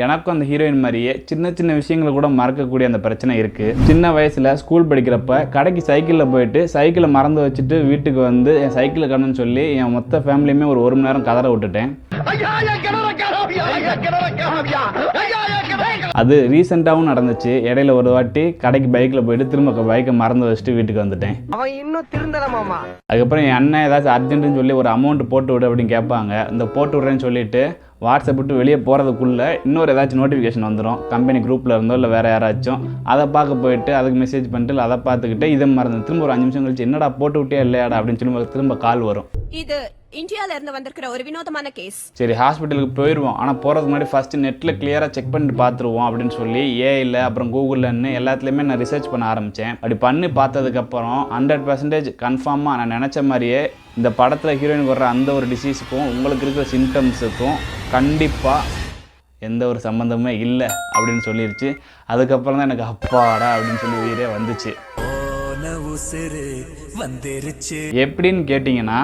எனக்கும் அந்த ஹீரோயின் மாதிரியே சின்ன சின்ன விஷயங்களை கூட மறக்கக்கூடிய அந்த பிரச்சனை இருக்குது. சின்ன வயசில் ஸ்கூல் படிக்கிறப்ப கடைக்கு சைக்கிளில் போயிட்டு சைக்கிளை மறந்து வச்சுட்டு வீட்டுக்கு வந்து என் சைக்கிளை காணும்னு சொல்லி என் மொத்த ஃபேமிலியுமே ஒரு மணி நேரம் கதற விட்டுட்டேன். அது ரீசெண்டாகவும் நடந்துச்சு. இடையில ஒரு வாட்டி கடைக்கு பைக்கில் போயிட்டு திரும்ப பைக்கை மறந்து வச்சுட்டு வீட்டுக்கு வந்துட்டேன். அதுக்கப்புறம் என் அண்ணன் ஏதாச்சும் அர்ஜென்ட்டுன்னு சொல்லி ஒரு அமௌண்ட் போட்டு விடு அப்படின்னு கேட்பாங்க. இந்த போட்டு விட்றேன்னு சொல்லிட்டு வாட்ஸ்அப் விட்டு வெளியே போகிறதுக்குள்ளே இன்னொரு ஏதாச்சும் நோட்டிஃபிகேஷன் வந்துடும். கம்பெனி குரூப்பில் இருந்தோ இல்லை வேறு யாராச்சும் அதை பார்க்க போயிட்டு அதுக்கு மெசேஜ் பண்ணிட்டு இல்லை அதை பார்த்துக்கிட்டு இதை மறந்து திரும்ப ஒரு 5 நிமிஷம் கழிச்சு என்னடா போட்டு விட்டே இல்லையாடா அப்படின்னு சொல்லி திரும்ப கால் வரும். இது இந்தியால இருந்து வந்திருக்கிற ஒரு வினோதமான கேஸ். சரி ஹாஸ்பிட்டலுக்கு போயிடுவோம், ஆனால் போகிறதுக்கு முன்னாடி ஃபஸ்ட்டு நெட்டில் கிளியராக செக் பண்ணிட்டு பார்த்துருவோம் அப்படின்னு சொல்லி ஏஐயில் அப்புறம் கூகுளில்னு எல்லாத்துலேயுமே நான் ரிசர்ச் பண்ண ஆரம்பித்தேன். அப்படி பண்ணி பார்த்ததுக்கப்புறம் 100% கன்ஃபார்மாக நான் நினச்ச மாதிரியே இந்த படத்தில் ஹீரோயினுக்கு வர்ற அந்த ஒரு டிசீஸுக்கும் உங்களுக்கு இருக்கிற சிம்டம்ஸுக்கும் கண்டிப்பாக எந்த ஒரு சம்மந்தமே இல்லை அப்படின்னு சொல்லிருச்சு. அதுக்கப்புறம் தான் எனக்கு அப்பாடா அப்படின்னு சொல்லி உயிரே வந்துச்சு. எப்படின்னு கேட்டிங்கன்னா